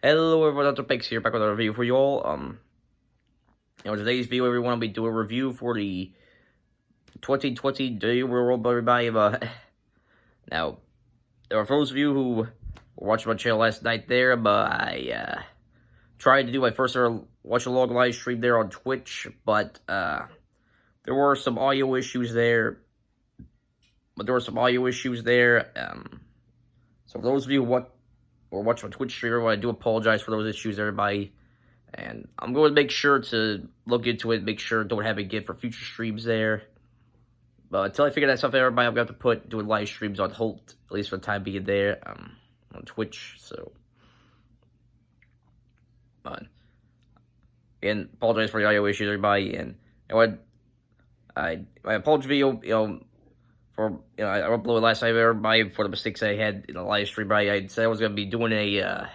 Hello everyone, Dr. Pix here, back with a review for you all. Today's video, everyone, will be doing a review for the 2020 WWE Royal Rumble, everybody. Now, there are those of you who were watching my channel last night there, but I tried to do my first ever watch-along live stream there on Twitch, but there were some audio issues there. So for those of you who or watch my Twitch streamer, I do apologize for those issues, everybody. And I'm going to make sure to look into it, make sure don't have it again for future streams there. But until I figure that stuff out, everybody, I'm going to have to put doing live streams on hold, at least for the time being there, on Twitch. So, again, apologize for the audio issues, everybody. And my apology video, I uploaded last night, everybody, for the mistakes I had in the live stream. I said I was going to be doing a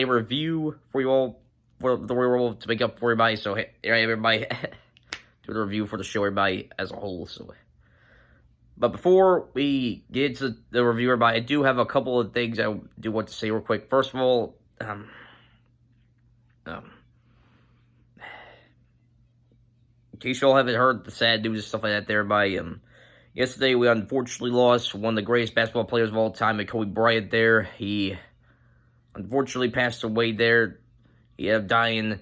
review for you all for the Royal Rumble to make up for everybody. So here I am, everybody, do the review for the show, everybody, as a whole. So, but before we get into the review, everybody, I do have a couple of things I do want to say real quick. First of all, in case you all haven't heard the sad news and stuff like that, there, everybody, yesterday, we unfortunately lost one of the greatest basketball players of all time, Kobe Bryant there. He unfortunately passed away there. He ended up dying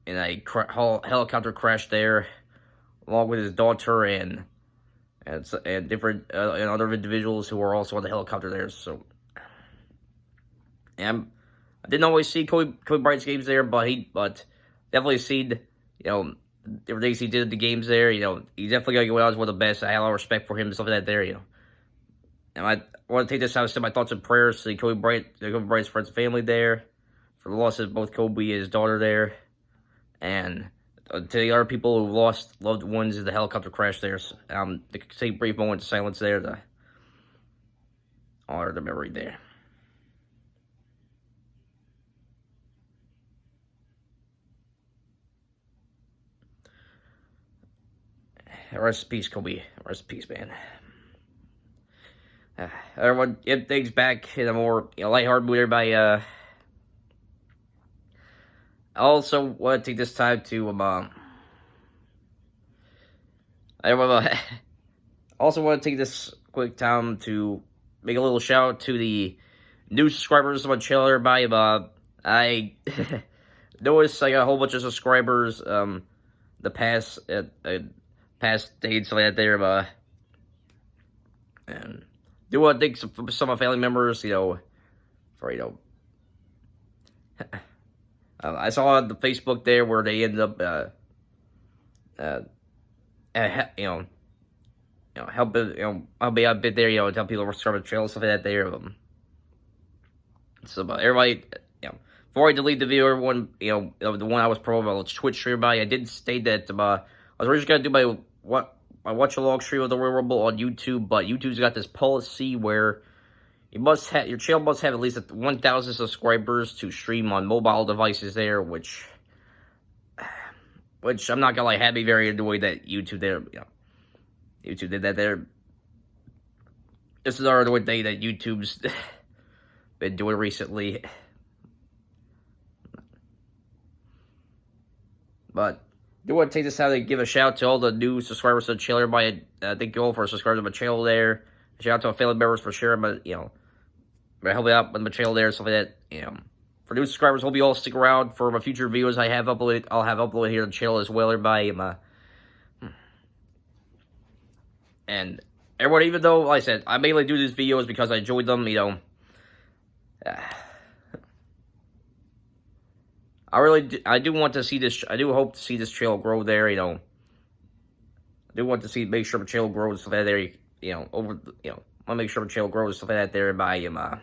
in a helicopter crash there, along with his daughter and different and other individuals who were also on the helicopter there. So, and I didn't always see Kobe Bryant's games there, but definitely seen, different things he did at the games there. He's definitely going to go out as one of the best. I have a lot of respect for him and stuff like that there, And I want to take this time to send my thoughts and prayers to Kobe Bryant's friends and family there, for the loss of both Kobe and his daughter there, and to the other people who lost loved ones in the helicopter crash there. To take a brief moment of silence there to honor the memory there. Rest in peace, Kobe. Rest in peace, man. Everyone, get things back in a more lighthearted mood, everybody. I also want to take this time to I also want to take this quick time to make a little shout out to the new subscribers of my channel, everybody. I noticed I got a whole bunch of subscribers the past day and stuff like that there, and do want to thank some of my family members, for I saw on the Facebook there where they ended up helping me out a bit there, tell people to subscribe to the channel, stuff like that there. So, everybody, before I delete the video, everyone, the one I was promoting about Twitch stream, everybody, I did state that I was originally gonna do my watch-along stream of the Royal Rumble on YouTube, but YouTube's got this policy where your channel must have at least 1,000 subscribers to stream on mobile devices there, which I'm not gonna had me very annoyed that YouTube did that there. This is another thing that YouTube's been doing recently. But I do want to take this time to give a shout out to all the new subscribers to the channel. Everybody, thank you all for subscribing to my channel there. Shout out to my family members for sharing my, helping out with my channel there, stuff like that. For new subscribers, hope you all stick around for my future videos. I'll have uploaded here on the channel as well, everybody. And everyone, even though, like I said, I mainly do these videos because I enjoyed them, I do want to see this. I do hope to see this channel grow there. I do want to make sure my channel grows stuff like that there. I want to make sure my channel grows stuff like that there by yeah,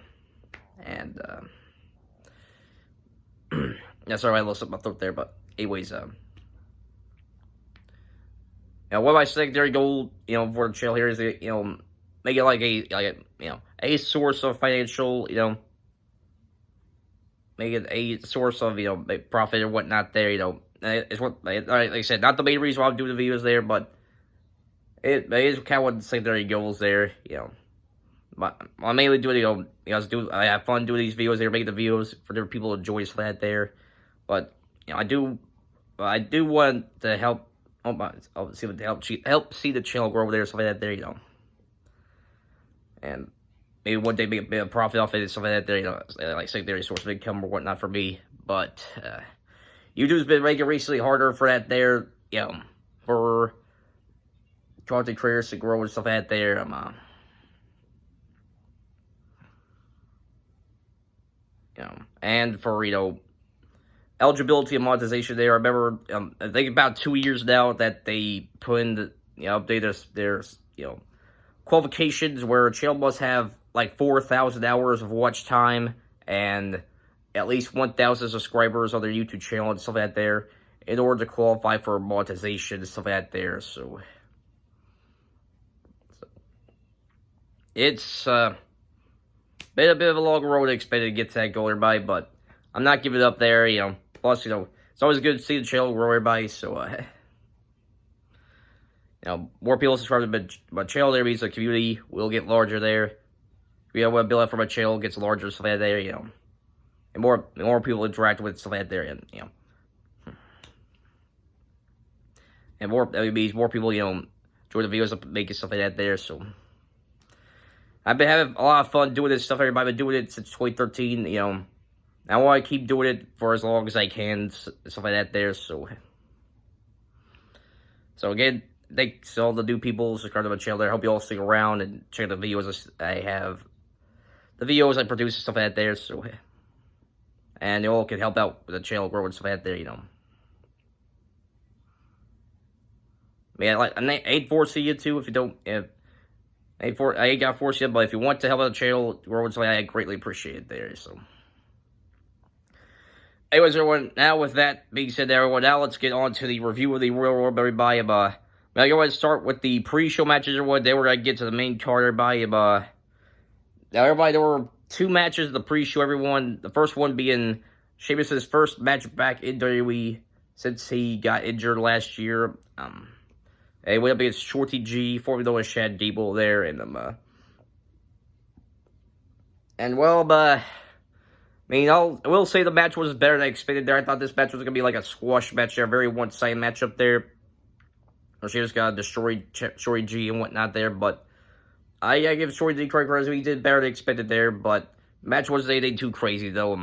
sorry, I lost my throat there. But anyways, what my secondary goal, for the channel here is to, make it like a source of financial, make it a source of, profit or whatnot there, it's what, like I said, not the main reason why I'm doing the videos there, but it is kind of one of the secondary goals there, I mainly do it, I have fun doing these videos. They're making the videos for different people to enjoy stuff like that there. But I do want to help. I'll see what help see the channel grow over there, stuff like that there, and maybe one day make a bit of profit off it, stuff like that there, like secondary source of income or whatnot for me. But YouTube's been making it recently harder for that there, for content creators to grow and stuff like that there. And for eligibility and monetization there. I remember I think about 2 years now that they put in the update their qualifications where a channel must have like 4,000 hours of watch time and at least 1,000 subscribers on their YouTube channel and stuff like that there in order to qualify for monetization and stuff like that there. So it's been a bit of a long road to expect to get to that goal, everybody, but I'm not giving up there, Plus, it's always good to see the channel grow, everybody, so, more people subscribe to my channel there means the community will get larger there. What I build up for my channel gets larger, stuff like that there, and more people interact with stuff like that there, and, and that means more people, enjoy the videos I'm making, stuff like that there, so. I've been having a lot of fun doing this stuff, everybody. I've been doing it since 2013, I want to keep doing it for as long as I can, stuff like that there, so again, thanks to all the new people subscribe to my channel there. I hope you all stick around and check the videos I have, the videos I produce and stuff like that there, so, and you all can help out with the channel growing and stuff like that there, I ain't forcing you to if you don't, I ain't got to force you, but if you want to help out the channel grow and stuff like that, I greatly appreciate it there, so. Anyways, everyone, now with that being said, everyone, now let's get on to the review of the Royal Rumble, everybody. Now, I go ahead and start with the pre-show matches, everyone. Then we're going to get to the main card, everybody. Now, everybody, there were 2 matches of the pre-show, everyone. The first one being Sheamus' first match back in WWE since he got injured last year. He went up against Shorty G, formerly known as Chad Gable there, and I will say the match was better than I expected there. I thought this match was going to be like a squash match there, a very one-sided matchup there. Or she just got destroyed Shorty G and whatnot there, but I give Shorty G credit. He did better than expected there, but the match wasn't anything too crazy though.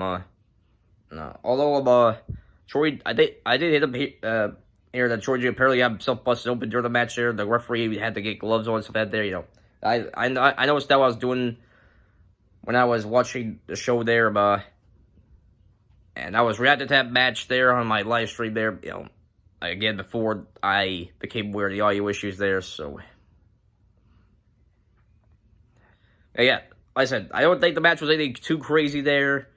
Shorty, I did hit him here that Shorty G apparently had himself busted open during the match there. The referee had to get gloves on and stuff like that there. I noticed that what I was doing when I was watching the show there, and I was reacting to that match there on my live stream there, again, before I became aware of the audio issues there, so. Yeah, like I said, I don't think the match was anything too crazy there,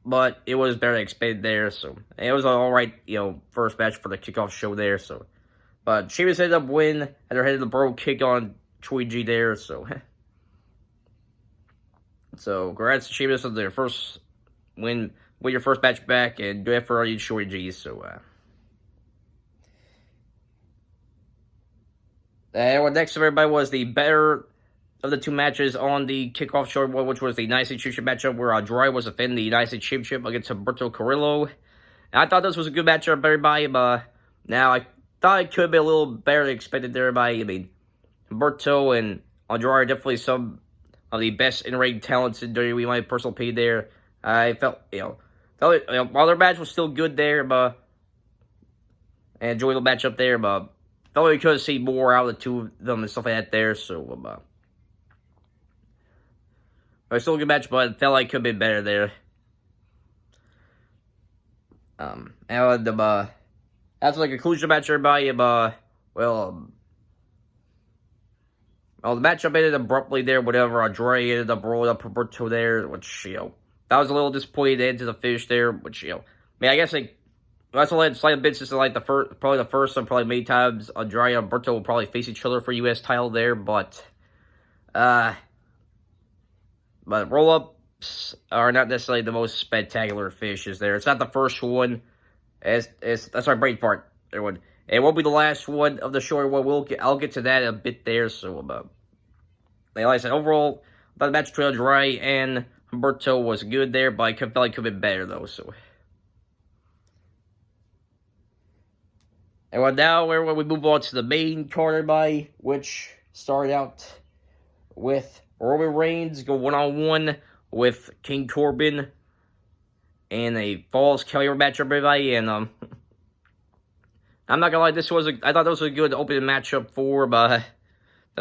but it was better than expected there, so. And it was an alright, first match for the kickoff show there, so. But Sheamus ended up winning, and they're headed to the Bro kick on Troy G there, so. So, congrats to Sheamus on their first win your first match back, and good effort on you, Shorty G. So, what next, everybody, was the better of the 2 matches on the kickoff show, which was the United States Championship matchup, where Andrade was defending the United States Championship against Humberto Carrillo. And I thought this was a good matchup, everybody, but now I thought it could have been a little better than expected there, everybody. Humberto and Andrade are definitely some of the best in-ring talents in WWE, my personal opinion there. I felt, while their match was still good there, and enjoyable matchup there, but felt like we could have seen more out of the 2 of them and stuff like that there, so, it was still a good match, but it felt like it could have been better there. After the conclusion match, everybody, the matchup ended abruptly there, whatever. Andrade ended up rolling up Humberto there, which, that was a little disappointing to end to the finish there, which, I guess, that's all that slight bits. This is like probably the first and probably many times Andrade and Humberto will probably face each other for U.S. title there, but roll-ups are not necessarily the most spectacular finishes there. It's not the first one. That's our brain fart, everyone. It won't be the last one of the short one. I'll get to that in a bit there. So, like I said, overall, thought the match between Andrade and Humberto was good there, but I felt like it could have been better, though, so. And well, now we move on to the main card, everybody, which started out with Roman Reigns go one-on-one with King Corbin in a Falls Carrier matchup, everybody, and I'm not gonna lie, I thought this was a good opening matchup for the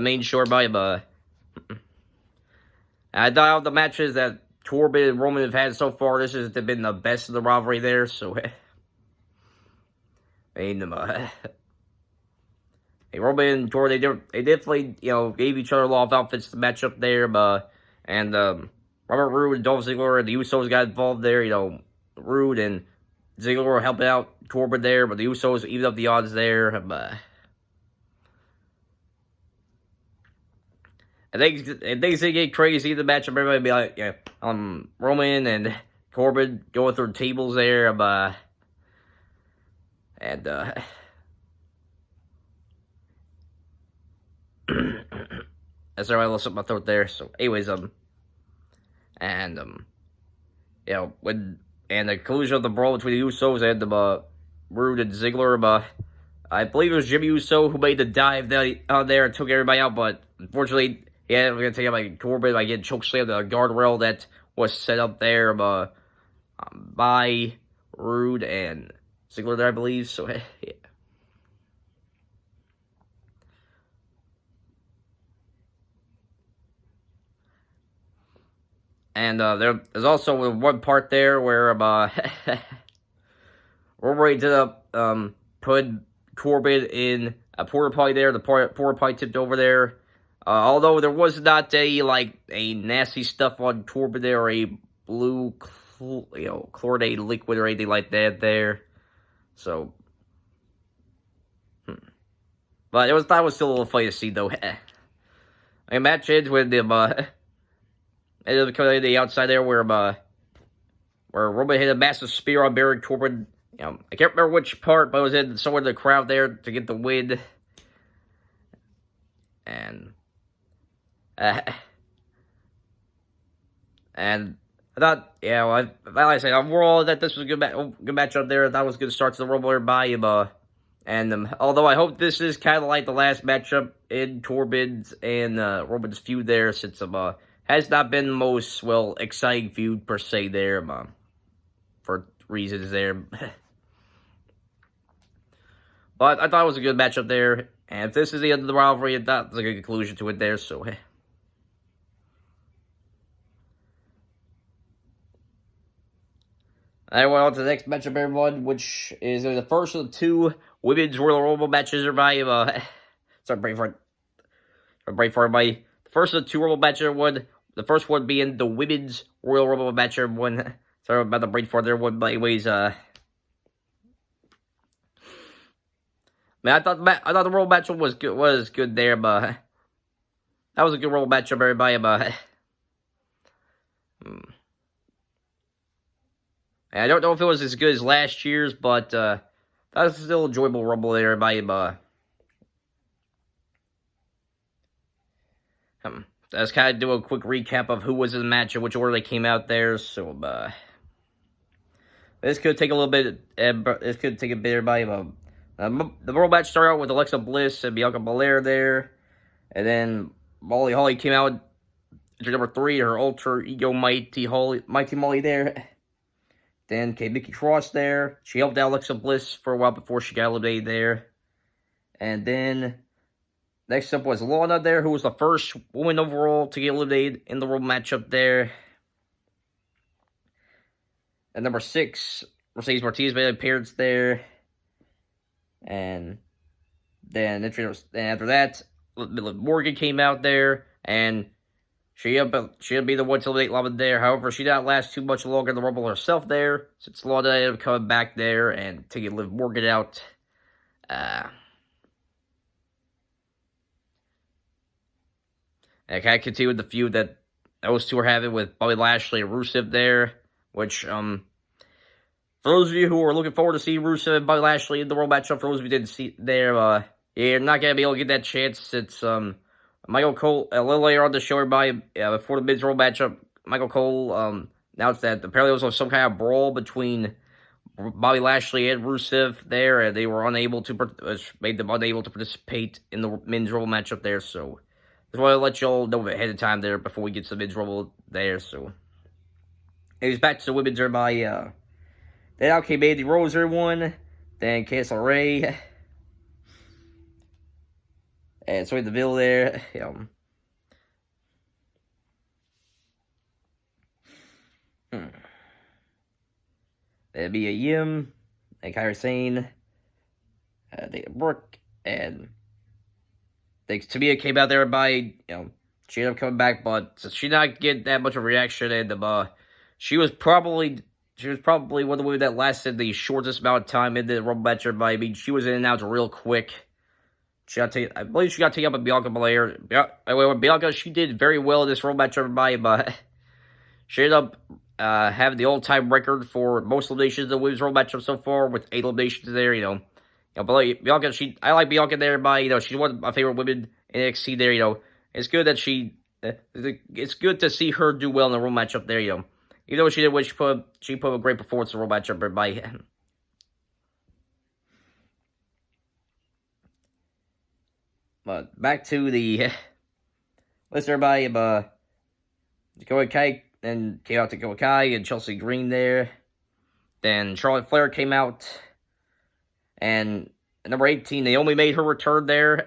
main show, everybody, but I thought out of the matches that Corbin and Roman have had so far, this has been the best of the rivalry there, so. I mean, Roman and Corbin, they definitely, gave each other a lot of outfits to match up there, and Robert Roode and Dolph Ziggler and the Usos got involved there, Roode and Ziggler were helping out Corbin there, but the Usos evened up the odds there, and things get crazy in the matchup, everybody be like, Roman and Corbin going through tables there, and that's all right, I lost up my throat there. So, anyways, and the conclusion of the brawl between the Usos and Roode and Ziggler, I believe it was Jimmy Uso who made the dive out there and took everybody out, but unfortunately, we're gonna take out by Corbin by getting chokeslammed the guardrail that was set up there by Roode and Ziggler there, I believe. So, yeah. And there's also one part there where Roman ended up putting Corbin in a porta potty there. The porta potty tipped over there. Although there was not a nasty stuff on Corbin there, or a blue chlorinated liquid or anything like that there. So, but that was still a little funny to see though. A match ends with them ended up coming to the outside there where Roman hit a massive spear on Baron Corbin. I can't remember which part, but it was in somewhere in the crowd there to get the win. And I thought, like I said, overall that this was a good matchup there. That was a good start to the Rumble everybody. And although I hope this is kind of like the last matchup in Corbin's and Roman's feud there, since has not been the most exciting feud per se there, for reasons there. But I thought it was a good matchup there, and if this is the end of the rivalry, I thought it was a good conclusion to it there. So. I went on to the next matchup, everyone, which is the first of the two Women's Royal Rumble matches, everybody. Sorry, brain fart, everybody. The first of the two Rumble matches, everyone. The first one being the Women's Royal Rumble match, everyone. Sorry about the brain fart there, everyone. But anyways, man, I thought the Rumble matchup was good there, but that was a good Rumble matchup, everybody. And I don't know if it was as good as last year's, but that was still enjoyable Rumble there, everybody. Let's kind of do a quick recap of who was in the match and which order they came out there. So, this could take a little bit. This could take a bit, everybody. The World match started out with Alexa Bliss and Bianca Belair there, and then Molly Holly came out to number 3, her alter ego Mighty Molly there. Then came Nikki Cross there. She helped out Alexa Bliss for a while before she got eliminated there. And then next up was Lana there, who was the first woman overall to get eliminated in the Rumble matchup there. And number 6, Mercedes Martinez made an appearance there. And then after that, Morgan came out there, and she'll be the one to eliminate Lana there. However, she did not last too much longer in the Rumble herself there, since Lana ended up coming back there and taking Liv Morgan out. And I kind of continued the feud that those two were having with Bobby Lashley and Rusev there, which, for those of you who are looking forward to seeing Rusev and Bobby Lashley in the World matchup, for those of you who didn't see there, you're not going to be able to get that chance since, Michael Cole, a little later on the show, everybody, before the Men's Rumble matchup, Michael Cole announced that apparently there was some kind of brawl between Bobby Lashley and Rusev there, and they were unable to, made them unable to participate in the Men's Rumble matchup there, so just want to let y'all know ahead of time there before we get to the Men's Rumble there, so. Anyways, back to the Women's, everybody, then out came Mandy Rose, everyone, then Candice LeRae, and Sonya Deville there, That'd be a Yim, and Kairi Sane, Dana Brooke, and Tamina came out there by, she ended up coming back, but she did not get that much of a reaction, and she was probably one of the women that lasted the shortest amount of time in the Rumble match. I mean, she was in and out real quick. I believe she got taken up by Bianca Belair. Bianca, she did very well in this Rumble match, everybody, but she ended up having the all-time record for most eliminations in the women's Rumble matchup so far, with 8 eliminations there, but Bianca, I like Bianca there, by, she's one of my favorite women in NXT there, It's good that it's good to see her do well in the Rumble matchup there, Even though she did, she put a great performance in the Rumble matchup, everybody. But back to the list, everybody. Dakota Kai and came out to Dakota Kai and Chelsea Green there. Then Charlotte Flair came out, and number 18, Naomi made her return there,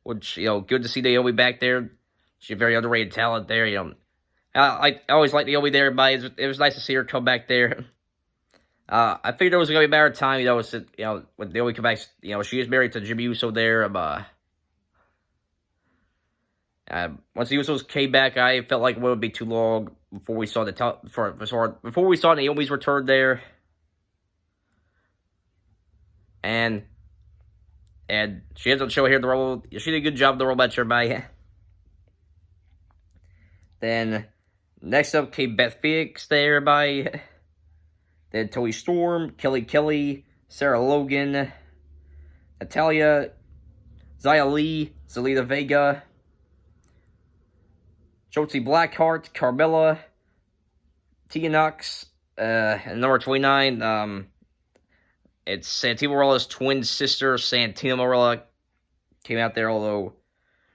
which good to see Naomi back there. She's a very underrated talent there. I always liked Naomi there, but it was nice to see her come back there. I figured it was going to be a matter of time, when Naomi come back, she is married to Jimmy Uso there. Once the Usos came back, I felt like it would be too long before we saw before we saw Naomi's return there. And she ends up showing here in the Rumble. She did a good job in the Rumble match, everybody. Then next up came Beth Phoenix there, everybody. Then Toni Storm, Kelly, Sarah Logan, Natalya, Xia Li, Zelina Vega, Shotzi Blackheart, Carmella, Tegan Knox, and number 29, it's Santina Morella's twin sister, Santina Morella, came out there, although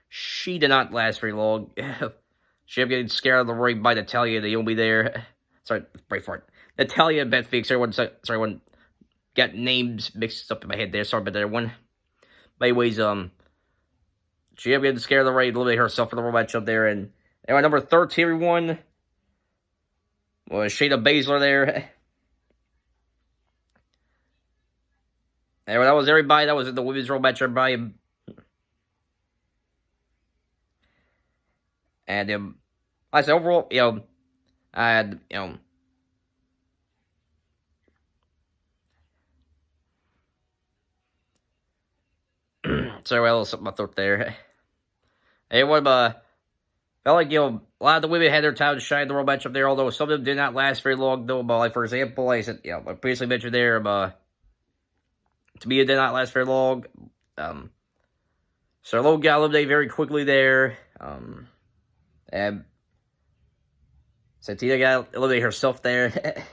she did not last very long. She ended up getting scared out of the ring by Natalya and Naomi there. Sorry, break for it. Natalya and Beth Phoenix, everyone got names mixed up in my head there. Sorry about that, everyone. But anyways, she ended up getting scared of the ring, eliminated herself for the Rumble matchup there. And anyway, number 13, everyone, was Shayna Baszler there. Anyway, that was everybody. That was in the women's Rumble match, everybody. And I said overall, I had, sorry, I lost my throat there. Anyway, felt like, a lot of the women had their time to shine in the Rumble matchup there, although some of them did not last very long, though. But, like, for example, like I said, I previously mentioned there, Tamina did not last very long. Sarah Logan got eliminated very quickly there. And Santina got eliminated herself there.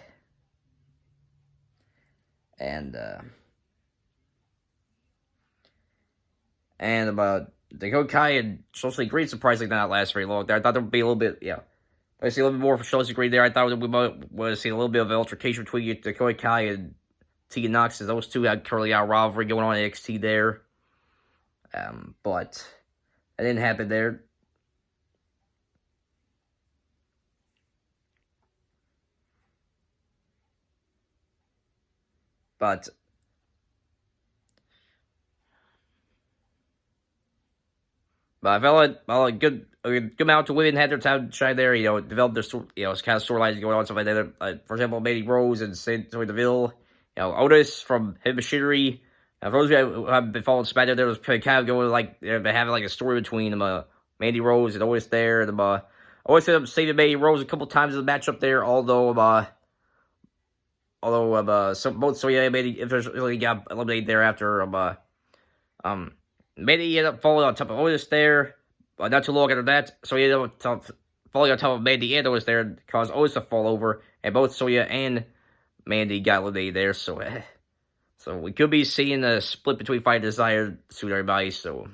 and Dakota Kai and Chelsea Green surprisingly did not last very long there. I thought there would be a little bit, I see a little bit more for Chelsea Green there. I thought we might have seen a little bit of an altercation between Dakota Kai and Tegan Knox, as those two had currently got a rivalry going on in NXT there. But that didn't happen there. But I felt like a good amount of women had their time to shine there. Developed their kind of storylines going on, stuff like that. For example, Mandy Rose and Sonya Deville. Otis from Heavy Machinery. For those of you who have been following SmackDown, there was kind of going like having like a story between Mandy Rose and Otis there. And Otis ended up saving Mandy Rose a couple times in the matchup there, although both Sonya and Mandy eventually got eliminated there after Mandy ended up falling on top of Otis there. not too long after that, Sonya falling on top of Mandy and Otis there caused Otis to fall over, and both Sonya and Mandy got eliminated there. So we could be seeing a split between Fight Desire soon, everybody. So.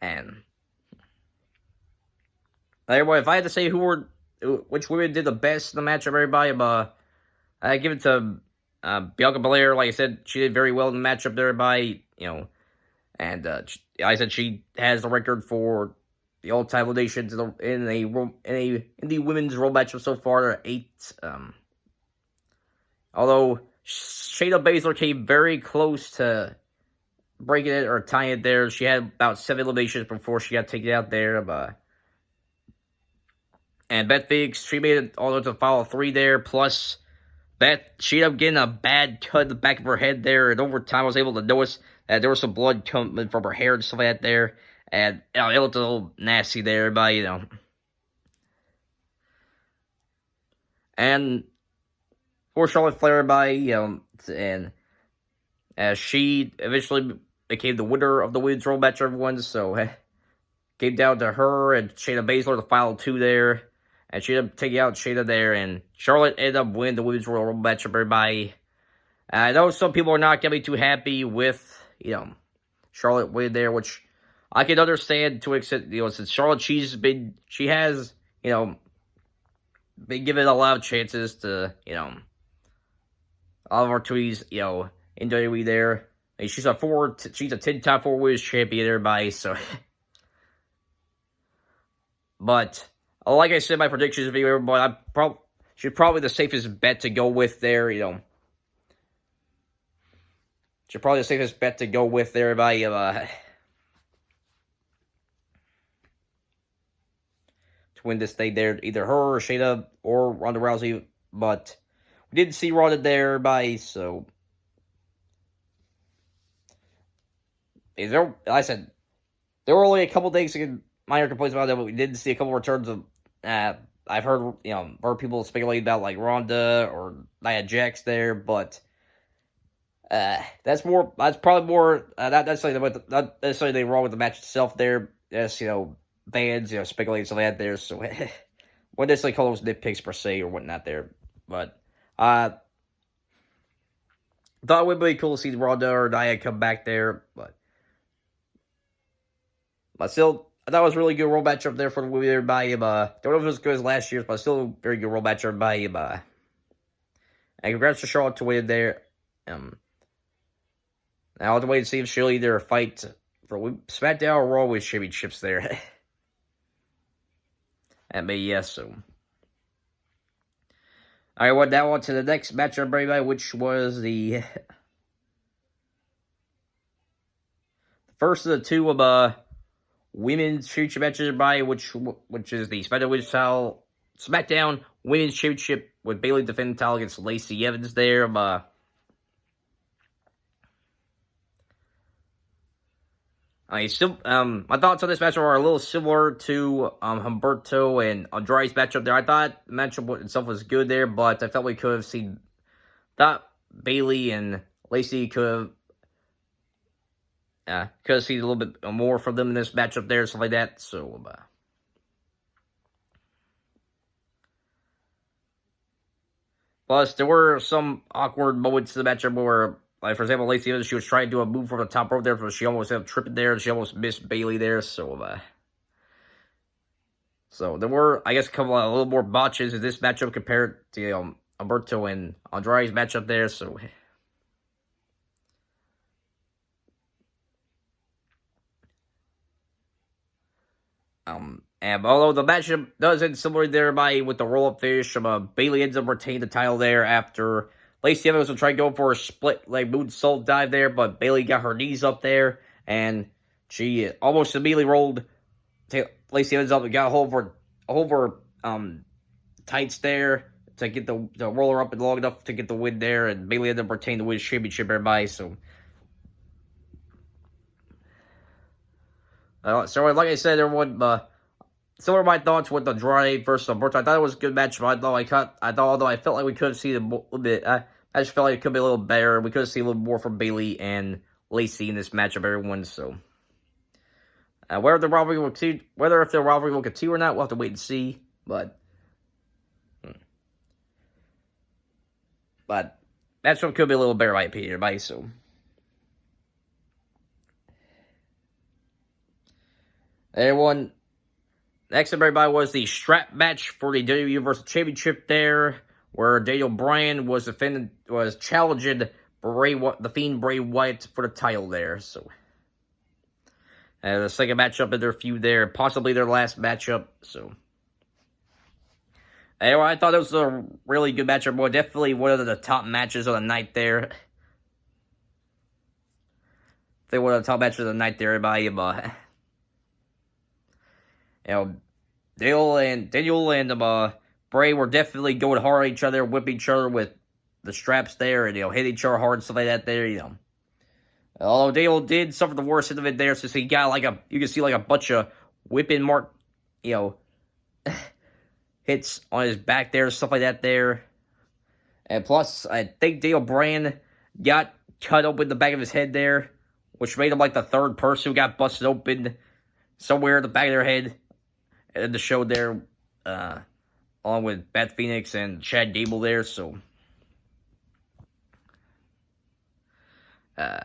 And everybody, if I had to say which women did the best in the matchup, everybody, I give it to Bianca Belair. Like I said, she did very well in the matchup there, everybody. And I said she has the record for the all-time eliminations in the women's Royal matchup so far. There are 8. Although Shayna Baszler came very close to breaking it or tying it there. She had about 7 eliminations before she got taken out there. And Beth Phoenix, she made it all the way to the final 3 there. Plus, she ended up getting a bad cut in the back of her head there. And over time, I was able to notice that there was some blood coming from her hair and stuff like that there. And it looked a little nasty there, but And for Charlotte Flair, and as she eventually became the winner of the Women's Royal match, everyone. So, came down to her and Shayna Baszler, the final 2 there. And she ended up taking out Shayna there. And Charlotte ended up winning the Women's Royal Rumble match, everybody. I know some people are not going to be too happy with, Charlotte winning there, which I can understand to an extent, since Charlotte, she has, been given a lot of chances to, a lot of opportunities, in WWE there. And she's a 10-time 4 Women's champion, everybody, so. But, like I said, my predictions video, everybody, she's probably the safest bet to go with there, She's probably the safest bet to go with there, everybody, to win this thing there, either her or Shayna or Ronda Rousey, but we didn't see Ronda there, everybody, so. Like I said, there were only a couple things, minor complaints about that, but we didn't see a couple returns of. I've heard people speculate about like Ronda or Nia Jax there, but that's probably more not necessarily wrong with the match itself there. As fans speculating something like that there, so wouldn't necessarily call those nitpicks per se or whatnot there, but thought it would be cool to see Ronda or Nia come back there, but still, I thought it was a really good Royal matchup there for the women, everybody. Don't know if it was as good as last year's, but still a very good Royal matchup, everybody. And congrats to Charlotte to win there. Now I'll have to wait and see if she'll either fight for SmackDown or Raw with championships there. And maybe yes, so. Alright, well, now on to the next matchup, everybody, which was the first of the 2 of Women's Championship matches, everybody, which is the SmackDown Women's Championship with Bayley defending the title against Lacey Evans there. My thoughts on this matchup are a little similar to Humberto and Andrade's matchup there. I thought the matchup itself was good there, but I felt we could have seen that Bayley and Lacey could have seen a little bit more from them in this matchup there, stuff like that. So, plus, there were some awkward moments in the matchup where, like, for example, Lacey Evans, she was trying to do a move from the top rope there, but she almost ended up tripping there, and she almost missed Bayley there. So, so there were, I guess, a little more botches in this matchup compared to Humberto and Andrade's matchup there. So. And although the matchup does end similar there with the roll-up finish, Bayley ends up retaining the title there after Lacey Evans was trying to go for a split moonsault dive there, but Bayley got her knees up there, and she almost immediately rolled Lacey Evans up and got a hold of her tights there to get the roller up and long enough to get the win there, and Bayley ended up retaining the Women's Championship, everybody. So. So like I said, everyone, some of my thoughts with Andrade versus Humberto. I thought it was a good match, but although I felt like we could have seen a little bit I just felt like it could be a little better. We could have seen a little more from Bayley and Lacey in this matchup, everyone. So, whether if the rivalry will continue or not, we'll have to wait and see. But matchup could be a little better, in my opinion, everybody. So, everyone. Next, everybody, was the strap match for the WWE Universal Championship there, where Daniel Bryan was challenging the Fiend Bray Wyatt for the title there. So, the second matchup in their feud there, possibly their last matchup. So, anyway, I thought it was a really good matchup. Boy, definitely one of the top matches of the night there. They were the top matches of the night there, everybody. But, Daniel and Bray were definitely going hard at each other, whipping each other with the straps there, and hitting each other hard and stuff like that there. Although Daniel did suffer the worst end of it there, since he got you can see a bunch of whipping mark, hits on his back there, stuff like that there. And plus, I think Daniel Bryan got cut open the back of his head there, which made him the third person who got busted open somewhere in the back of their head. And the show there, along with Beth Phoenix and Chad Gable there, so. And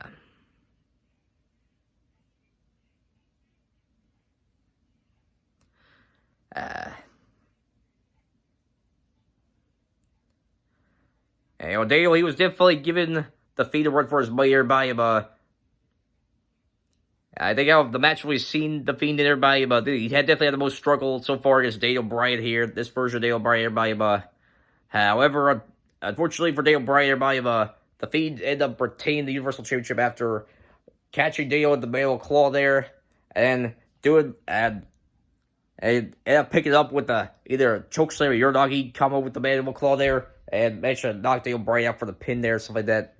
Daniel, he was definitely giving the Fiend a run for his money, everybody. I think out of the match we've seen the Fiend in, everybody, he had definitely had the most struggle so far against Daniel Bryan here. This version of Daniel Bryan, everybody. However, unfortunately for Daniel Bryan, everybody, the Fiend ended up retaining the Universal Championship after catching Daniel in the mandible claw there, and ended up picking it up with either a chokeslam or Uranagi combo with the mandible claw there, and managed to knock Daniel Bryan out for the pin there, something like that.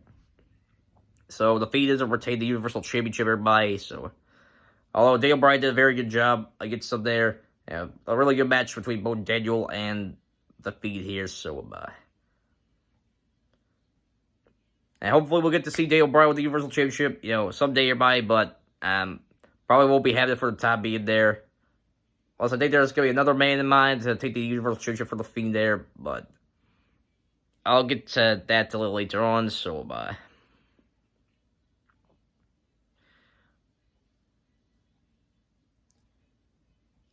So, the Fiend doesn't retain the Universal Championship, everybody. So, although Daniel Bryan did a very good job against them there. A really good match between both Daniel and the Fiend here. So, and hopefully we'll get to see Daniel Bryan with the Universal Championship, someday, everybody. But, probably won't be having it for the time being there. Also, I think there's going to be another man in mind to take the Universal Championship for the Fiend there. But, I'll get to that a little later on. So,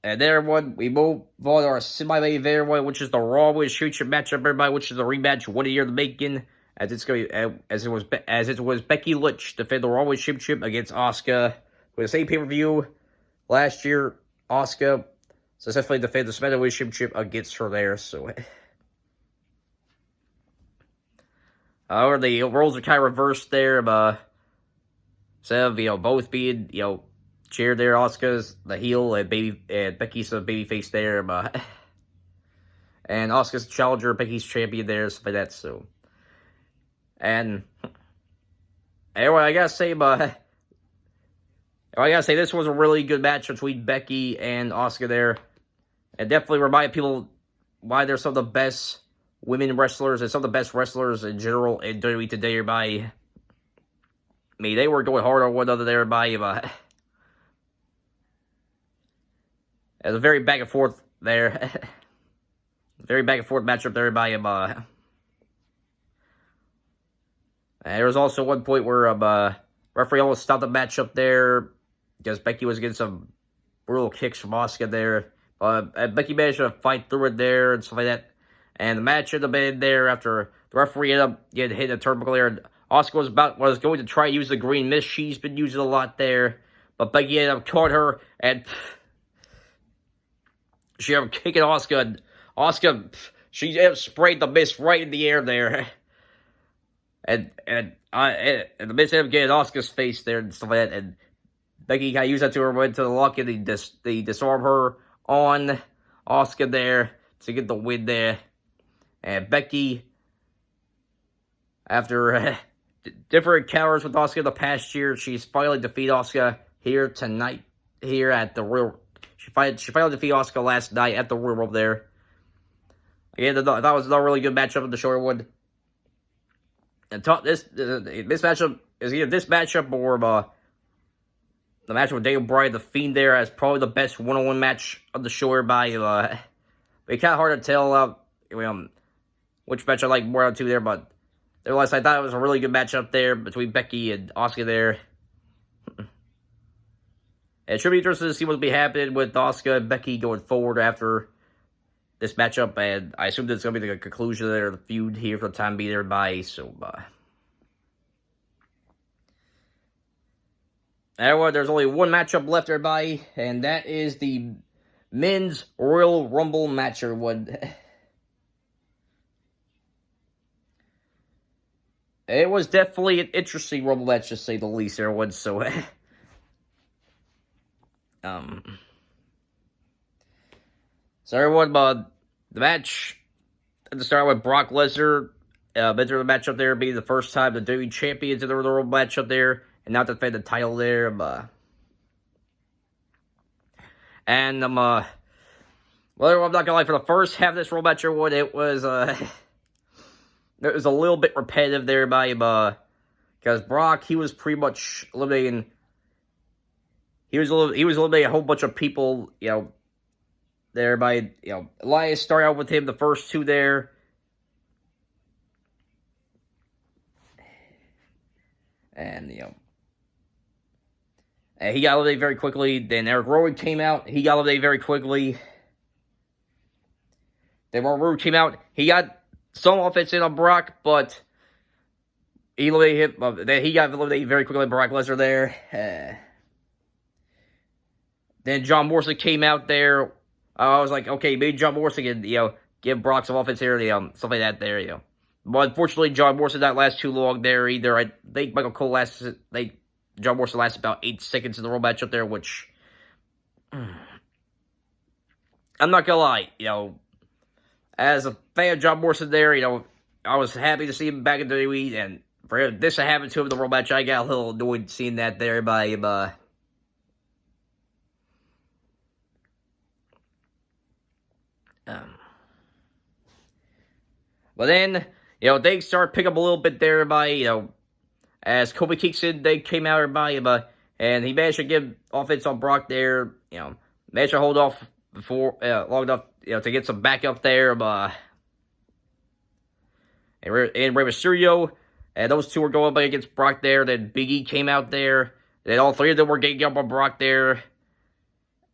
and there, everyone, we move on to our semi-main event, everyone, which is the Raw Women's Championship matchup, everybody, which is a rematch 1 year in the making, as it was Becky Lynch defend the Raw Women's Championship against Asuka. With the same pay-per-view last year, Asuka successfully defended the SmackDown Women's Championship against her there. So, however, the roles are kind of reversed there. Instead of both being cheered there, Asuka's the heel and Becky's the babyface there, and Asuka's challenger, Becky's champion there, stuff like that. So, and anyway, I gotta say, this was a really good match between Becky and Asuka there, and definitely reminded people why they're some of the best women wrestlers and some of the best wrestlers in general in WWE today, everybody. I mean, they were going hard on one another there, everybody, It was a very back and forth there. Very back and forth matchup there by him. And there was also one point where referee almost stopped the matchup there because Becky was getting some brutal kicks from Asuka there. And Becky managed to fight through it there and stuff like that. And the match ended up in there after the referee ended up getting hit in a turnbuckle there. And Asuka was going to try to use the green mist. She's been using a lot there. But Becky ended up caught her and she ended up kicking Asuka. And Asuka, she ended up spraying the mist right in the air there. And the mist ended up getting Asuka's face there and stuff like that. And Becky kind of used that to her, went to the lock, and they disarm her on Asuka there to get the win there. And Becky, after different encounters with Asuka the past year, she's finally defeated Asuka here tonight, here at the Royal. She finally defeated Asuka last night at the Royal Rumble there. Again, that was another really good matchup of the short one. And this matchup is either this matchup or the matchup with Daniel Bryan, the Fiend there, as probably the best one-on-one match of the show. But it's kind of hard to tell which match I like more out of two there. But nevertheless, I thought it was a really good matchup there between Becky and Asuka there. It should be interesting to see what'll be happening with Asuka and Becky going forward after this matchup, and I assume that's going to be the conclusion of the feud here for the time being, everybody. So, anyway, there's only one matchup left, everybody, and that is the Men's Royal Rumble match, everyone. It was definitely an interesting Rumble match, to say the least, everyone, so... So everyone, the match at the start with Brock Lesnar, enter the matchup there, being the first time the WWE Champions in the Royal Rumble matchup there, and not defend the title there. And well, I'm not gonna lie, for the first half of this Royal match, everyone, it was a little bit repetitive there by because Brock, he was pretty much eliminating. He was eliminating a whole bunch of people, there by, Elias started out with him the first two there. And, and he got eliminated very quickly. Then Eric Rowan came out. He got eliminated very quickly. Then Rowan came out. He got some offense in on Brock, but he eliminated him. Then he got eliminated very quickly by Brock Lesnar there. Then John Morrison came out there. I was like, okay, maybe John Morrison can, give Brock some offense here, stuff like that there, But unfortunately, John Morrison did not last too long there either. I think Michael Cole John Morrison lasted about 8 seconds in the Royal matchup there, which, I'm not gonna lie, as a fan of John Morrison there, I was happy to see him back in WWE, and for this to happen to him in the Royal match, I got a little annoyed seeing that there by him, but then, they started picking up a little bit there by, as Kofi Kingston, they came out by, and he managed to give offense on Brock there, managed to hold off before, long enough, to get some backup there, and Rey Mysterio, and those two were going up against Brock there. Then Big E came out there, then all three of them were getting up on Brock there,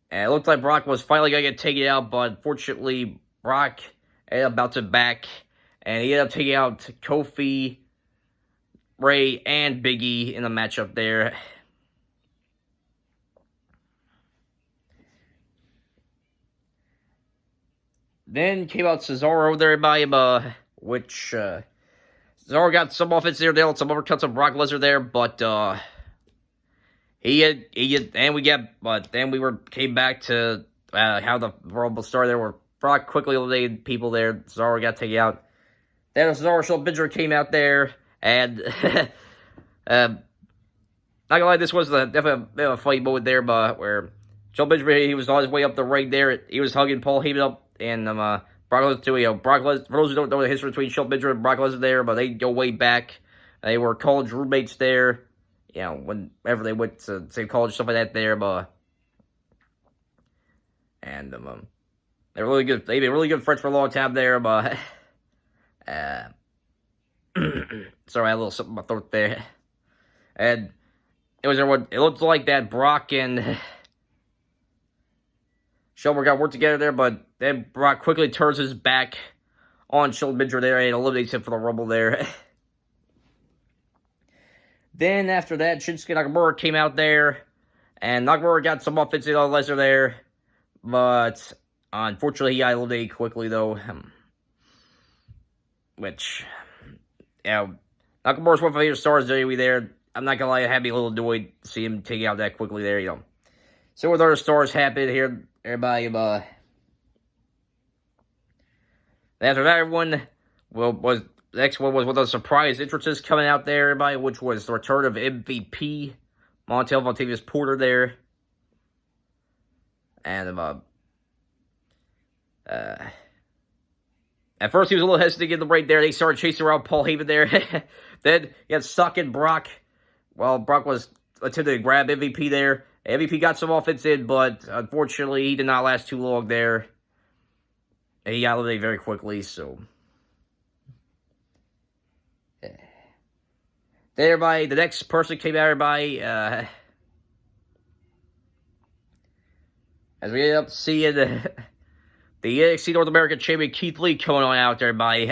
and it looked like Brock was finally going to get taken out, but unfortunately, Brock ended up bouncing back, and he ended up taking out Kofi, Rey, and Big E in the matchup there. Then came out Cesaro there by him, which Cesaro got some offense there, they had some uppercuts on Brock Lesnar there, but then we came back to how the Rumble started there, where Brock quickly eliminated people there. Cesaro got taken out. Then Cesaro Shelton came out there, and not gonna lie, this was definitely a funny moment there, but where Shelton Benjamin, he was on his way up the ring there. He was hugging Paul Heyman up, and Brock Lesnar too. Brock Lesnar, for those who don't know the history between Shelton Benjamin and Brock Lesnar there, but they go way back. They were college roommates there. Whenever they went to the same college, stuff like that there, and they're really good. They've been really good friends for a long time there, but sorry, I had a little something in my throat there. And it looked like that Brock and Shelton got work together there, but then Brock quickly turns his back on Shelton Benjamin there and eliminates him for the Rumble there. Then after that, Shinsuke Nakamura came out there, and Nakamura got some offense on Lesnar there, but unfortunately he got eliminated quickly though, which, Nakamura's one of my favorite stars WWE there. I'm not gonna lie, I had me a little annoyed to see him take out that quickly there, So with other stars happened here, everybody, after that, everyone the next one was one of the surprise entrances coming out there, everybody, which was the return of MVP, Montel Vontavious Porter there. And At first, he was a little hesitant in the ring there. They started chasing around Paul Heyman there. Then he got stuck in Brock. Well, Brock was attempting to grab MVP there. MVP got some offense in, but unfortunately, he did not last too long there. And he got eliminated very quickly, so. Then everybody, the next person came out, everybody, as we ended up seeing the NXT North American Champion Keith Lee coming on out there, everybody.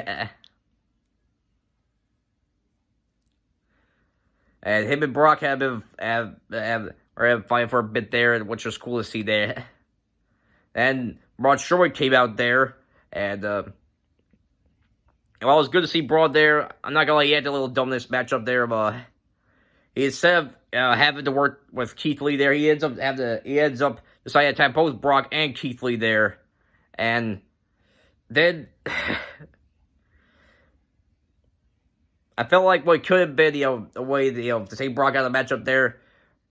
And him and Brock have been fighting for a bit there, which was cool to see there. And Braun Strowman came out there, and while it was good to see Braun there, I'm not gonna lie, he had a little dumbness matchup there, but instead of having to work with Keith Lee there, he ends up deciding to attack both Brock and Keith Lee there, and then I felt like what could have been, a way to take Brock out of the matchup there.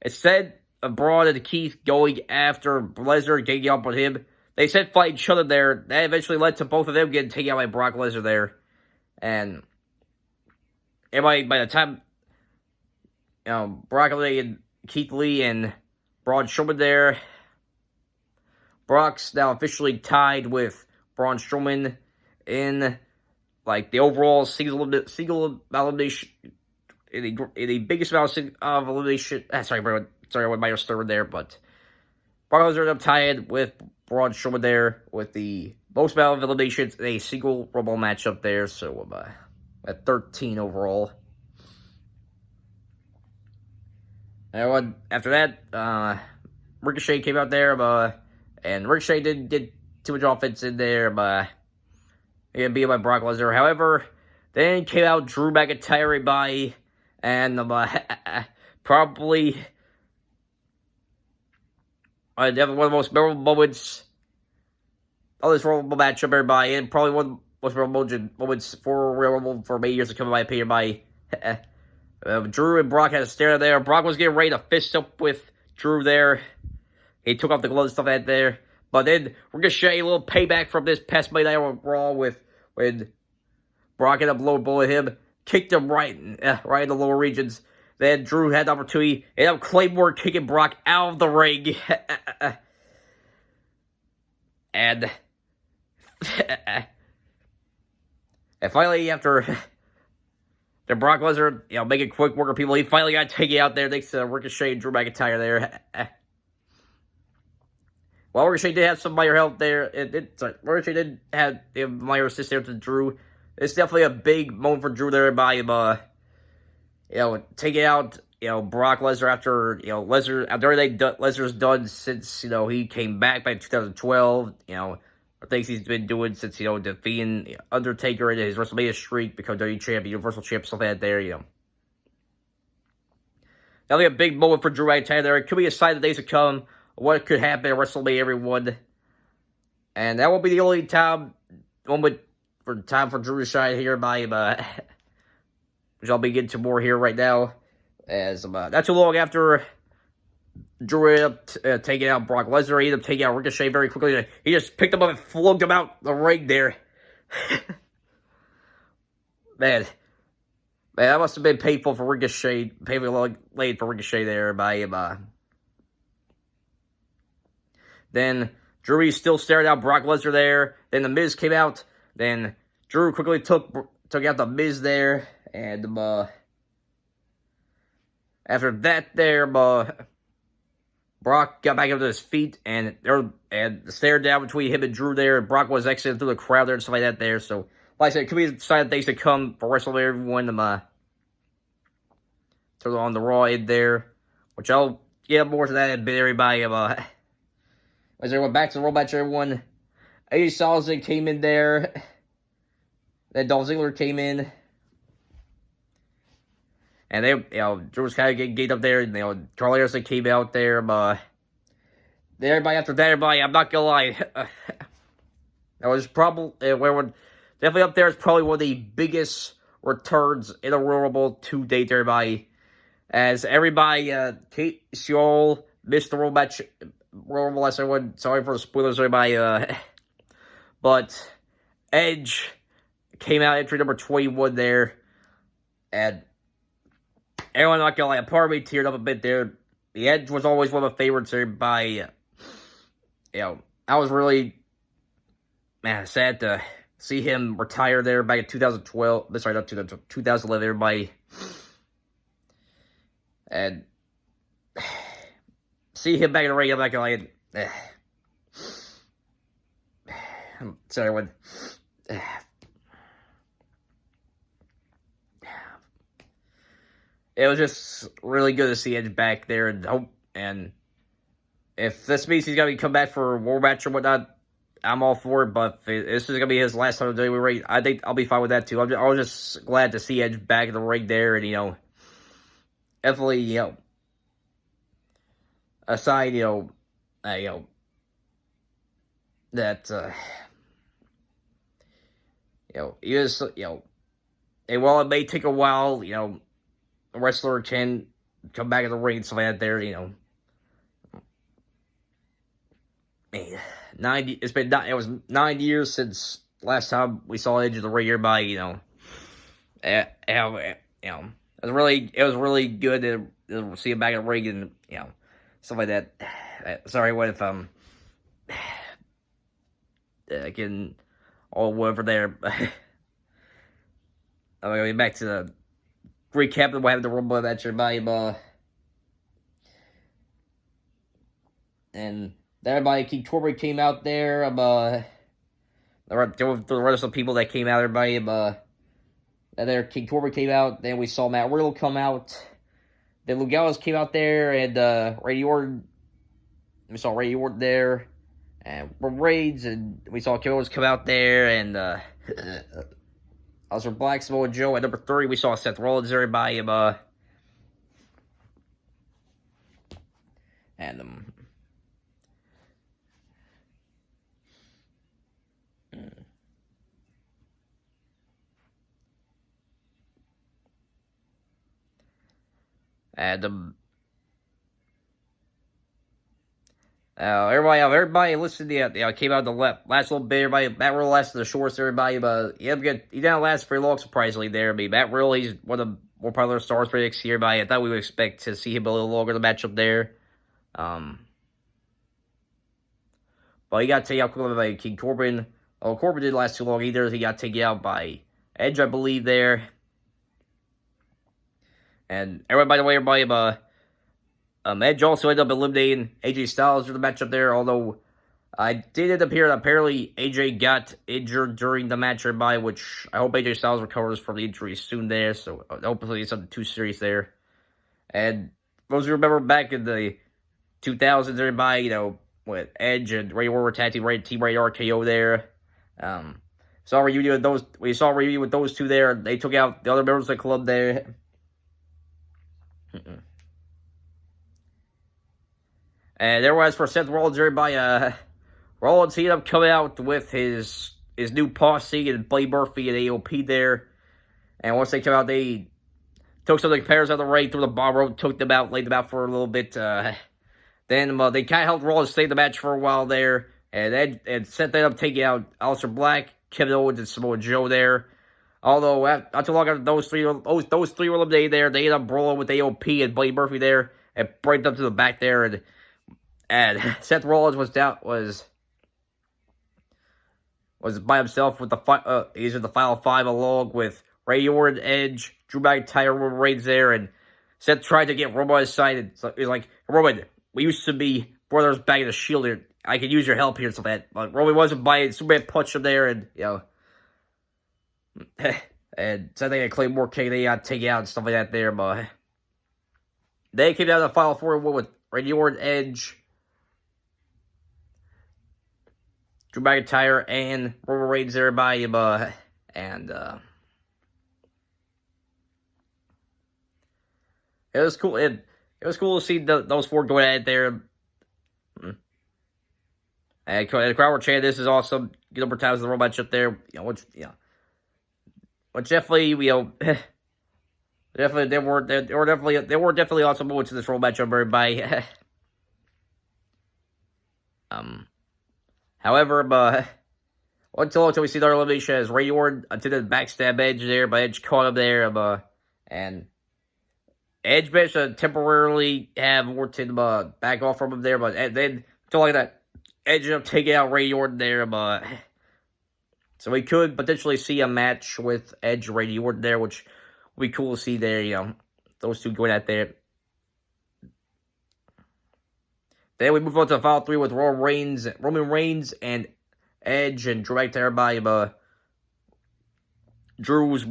Instead of Braun and Keith going after Lesnar, getting up on him, they said fight each other there. That eventually led to both of them getting taken out by Brock Lesnar there. And by the time Brock Lee and Keith Lee and Braun Strowman there, Brock's now officially tied with Braun Strowman in the overall single elimination, in the biggest amount of elimination. Sorry, I went my stir there, but Brock Lesnar ended up tied with Braun Strowman there with the most amount of eliminations in a single Rumble matchup there. So at 13 overall. And after that, Ricochet came out there, and Ricochet didn't get too much offense in there, but he got beat by Brock Lesnar. However, then came out Drew McIntyre and probably one of the most memorable moments of this Rumble matchup, everybody, and probably one of the most memorable moments for Royal Rumble for many years to come, in my opinion, Drew and Brock had a stare there. Brock was getting ready to fist up with Drew there. He took off the gloves and stuff like that there. But then Ricochet, a little payback from this past Monday Night Raw when Brock ended up low bullying him, kicked him right in the lower regions. Then Drew had the opportunity, ended up Claymore kicking Brock out of the ring. and finally, after the Brock Lesnar, making quick work of people, he finally got taken out there thanks to Ricochet and Drew McIntyre there. Well, Ricochet did have some minor help there. Ricochet did have minor assist there to Drew. It's definitely a big moment for Drew there by taking out Brock Lesnar after Lesnar's done since he came back by 2012. Things he's been doing since defeating Undertaker in his WrestleMania streak, become WWE champion, Universal champion, stuff like that there. Definitely a big moment for Drew McIntyre there. It could be a sign of the days to come. What could happen at WrestleMania, everyone. And that won't be the only moment for Drew to shine here, which I'll be getting to more here right now. As not too long after Drew ended up taking out Brock Lesnar, he ended up taking out Ricochet very quickly. He just picked him up and flung him out the ring there. Man, that must have been painful for Ricochet, late for Ricochet there Then Drew still staring out Brock Lesnar there. Then The Miz came out. Then Drew quickly took out The Miz there. And after that there, Brock got back up to his feet. And the stare down between him and Drew there. And Brock was exiting through the crowd there and stuff like that there. So, like I said, it could be a sign of things to come for WrestleMania, everyone. Turn on the Raw in there. Which I'll get more to that in a bit, everybody. As everyone back to the Raw match, everyone. AJ Styles came in there. Then Dolph Ziggler came in. And they, Drew was kind of getting gained up there. And, Carl Anderson came out there. Everybody after that, I'm not gonna lie. That was probably, definitely up there is probably one of the biggest returns in the Royal Rumble to date, everybody. As everybody, Kate Seoul missed the Royal match. Royal Rumble, everyone. Sorry for the spoilers, everybody. But Edge came out entry number 21 there, and everyone not gonna lie, part of me teared up a bit there. The Edge was always one of my favorites there by, I was really, sad to see him retire there back in 2012. Sorry, not 2011, everybody. And see him back in the ring, I'm not gonna lie. I'm sorry, when. It was just really good to see Edge back there, and if this means he's gonna come back for a war match or whatnot, I'm all for it. But if this is gonna be his last time in WWE ring, I think I'll be fine with that too. I was just glad to see Edge back in the ring there, and definitely aside that he is and while it may take a while, a wrestler can come back in the ring and stuff like that there, it was 9 years since last time we saw Edge in the ring. Everybody, it was really good to see him back in the ring and stuff like that. Sorry, what if again, all whatever there. I'm gonna be back to the recap of what happened to Rumble match, everybody. And everybody, King Corbin came out there. There were the rest of the people that came out, everybody. And there, King Corbin came out. Then we saw Matt Riddle come out. Then Luke Gallows came out there, and Randy Orton. We saw Randy Orton there, and Reigns, and we saw Kevin Owens come out there, and Aleister Black, Samoa Joe. At number 30, we saw Seth Rollins, everybody. Everybody listened to came out the last little bit. Everybody, Matt Riddle lasted the shortest. Everybody, but he didn't last very long. Surprisingly, there. I mean, Matt Riddle, he's one of the more popular stars for NXT. Everybody, I thought we would expect to see him a little longer the matchup there. But he got taken out quickly by King Corbin. Oh, Corbin didn't last too long either. He got taken out by Edge, I believe, there. And by the way, everybody, Edge also ended up eliminating AJ Styles for the matchup there, although I did end up hearing that apparently AJ got injured during the match, everybody, which I hope AJ Styles recovers from the injury soon there, so hopefully it's something too serious there. And those who remember back in the 2000s, everybody, with Edge and Ray Orton tag team Ray RKO there. Saw a reunion with those. We saw a reunion with those two there. They took out the other members of the club there. And there was for Seth Rollins, everybody. Rollins, he ended up coming out with his new posse and Buddy Murphy and AOP there. And once they come out, they took some of the competitors out of the ring, threw the bomb rope, took them out, laid them out for a little bit. Then they kind of helped Rollins stay in the match for a while there. And Seth ended up taking out Aleister Black, Kevin Owens, and Samoa Joe there. Although, not too long after those three were eliminated there, they ended up brawling with AOP and Buddy Murphy there and brought them to the back there. And Seth Rollins was by himself with he's in the final five along with Randy Orton, Edge, Drew McIntyre, Roman Reigns there, and Seth tried to get Roman on his side. And so he's like, Roman, we used to be brothers back in the Shield here. I could use your help here and stuff like that. But Roman wasn't buying. Superman punched him there, and and so they got Claymore King, they got taken out and stuff like that there. But they came down to the final four with Randy Orton, Edge, Drew McIntyre, and Roman Reigns, everybody. And it was cool. It was cool to see those four going at it there. And the crowd were chanting, "This is awesome!" Good number of times in the Royal matchup there. Which definitely, definitely there were definitely awesome moments in this Royal matchup, everybody. However, until we see the elimination as Randy Orton attempted the backstab Edge there, but Edge caught him there, and Edge managed to temporarily have Orton back off from him there, but then until like that, Edge ended up taking out Randy Orton there, so we could potentially see a match with Edge and Randy Orton there, which would be cool to see there, those two going at there. Then we move on to the final three with Roman Reigns, and Edge and Drew McIntyre. Drew was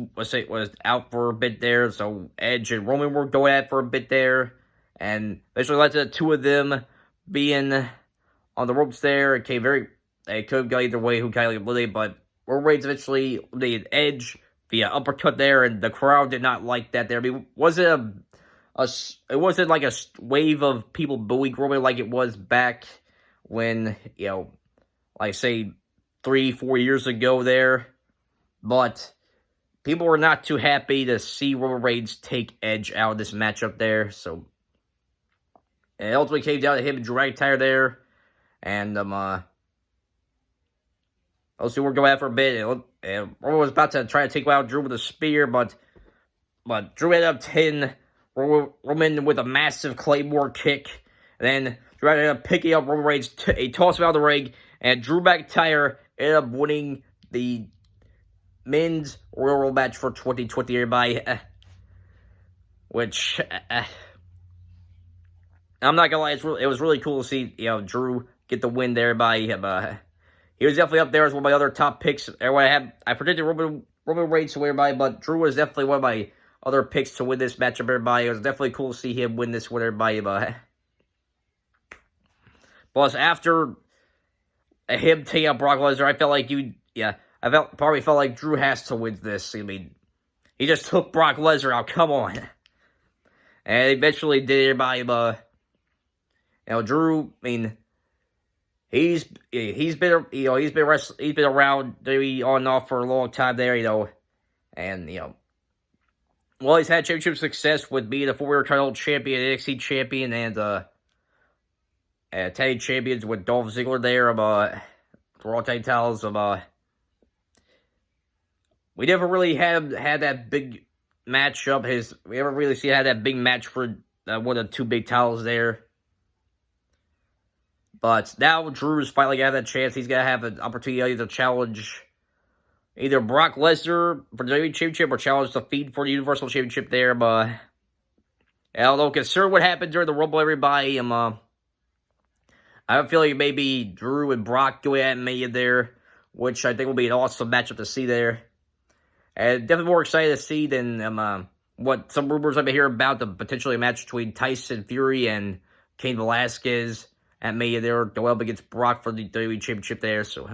out for a bit there, so Edge and Roman were going at for a bit there, and eventually led to the two of them being on the ropes there. It could have gone either way who kind of eliminated, but Roman Reigns eventually eliminated Edge via uppercut there, and the crowd did not like that there. I mean, it wasn't like a wave of people booing Roman like it was back when, like say 3-4 years ago there, but people were not too happy to see Roman Reigns take Edge out of this matchup there, so it ultimately came down to him and Drew McIntyre there, and those two were going out for a bit, and Roman was about to try to take out Drew with a spear, but Drew ended up hitting Roman with a massive Claymore kick, and then Drew ended up picking up Roman Reigns, he tossed him out of the ring, and Drew McIntyre ended up winning the Men's Royal Rumble match for 2020, everybody. Which, I'm not gonna lie, it was really cool to see, Drew get the win there by him. He was definitely up there as one of my other top picks. I predicted Roman Reigns to win, everybody, but Drew was definitely one of my other picks to win this matchup, everybody. It was definitely cool to see him win this one, everybody. Plus, after him taking out Brock Lesnar, I felt like probably felt like Drew has to win this. I mean, he just took Brock Lesnar out. Come on, and eventually did everybody. Drew. I mean, he's been around WWE on and off for a long time there. And well, he's had championship success with being a 4-year title champion, NXT champion, and tag team champions with Dolph Ziggler there. Raw tag titles. We never really had that big matchup. We haven't really had that big match for one of the two big titles there. But now Drew's finally got that chance. He's going to have an opportunity to challenge either Brock Lesnar for the WWE Championship or challenge the Fiend for the Universal Championship there. But I don't know, considering what happened during the Rumble, everybody, I have a feeling maybe Drew and Brock go at Mania there, which I think will be an awesome matchup to see there. And definitely more excited to see than what some rumors I've been hearing about, the potentially a match between Tyson Fury and Cain Velasquez at Mania there, go up against Brock for the WWE Championship there. So,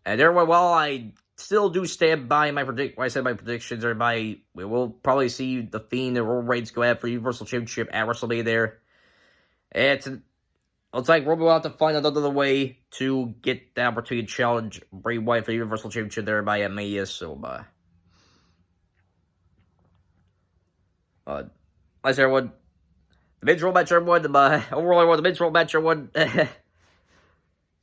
and everyone, while I still do stand by my predictions, everybody, we will probably see the Fiend and Roman Reigns go out for Universal Championship at WrestleMania there. And looks like Roman will have to find another way to get the opportunity to challenge Bray Wyatt for the Universal Championship there by Mania. So, nice everyone. The men's roll match, everyone. Overall, the men's roll match, everyone.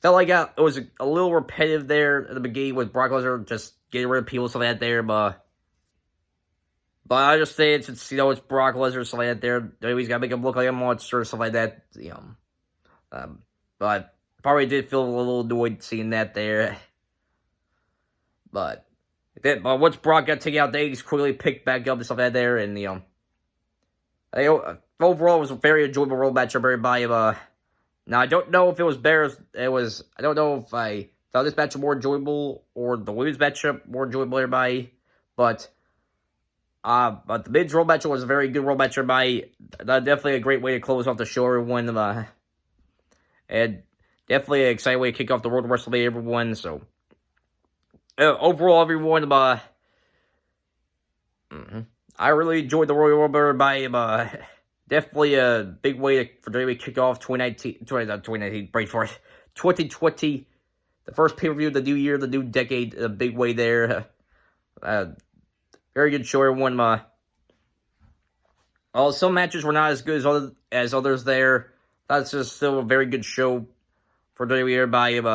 Felt like it was a little repetitive there at the beginning with Brock Lesnar just getting rid of people, stuff like that there. But I understand since it's Brock Lesnar, stuff like that there. WWE's got to make him look like a monster, stuff like that. But probably did feel a little annoyed seeing that there. But once Brock got taken out, they quickly picked back up and stuff like that there, and overall, it was a very enjoyable Royal matchup, everybody. Now, I don't know if it was better. I don't know if I found this matchup more enjoyable or the women's matchup more enjoyable, everybody. But the men's Royal matchup was a very good Royal matchup, everybody. Definitely a great way to close off the show, everyone. And definitely an exciting way to kick off the road to WrestleMania, everyone. So, overall, everyone, I really enjoyed the Royal Rumble, everybody. Definitely a big way for WWE to kick off 2020, the first pay-per-view of the new year, the new decade, a big way there. Very good show, everyone. Some matches were not as good as others there. That's just still a very good show for WWE, everybody. If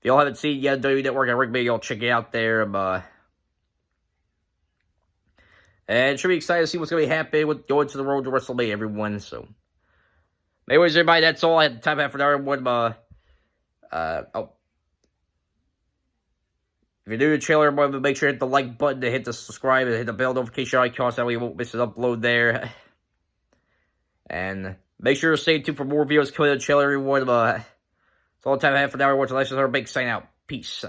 y'all haven't seen yet, WWE Network, I recommend y'all check it out there. And should be excited to see what's going to be happening with going to the road to WrestleMania, everyone. So, anyways, everybody, that's all I had time for now, everyone. If you're new to the channel, everyone, make sure to hit the like button, to hit the subscribe, and hit the bell notification icon so that way you won't miss an upload there. And make sure to stay tuned for more videos coming to the channel, everyone. That's all the time I have for now, everyone. So let's just have a big sign out. Peace.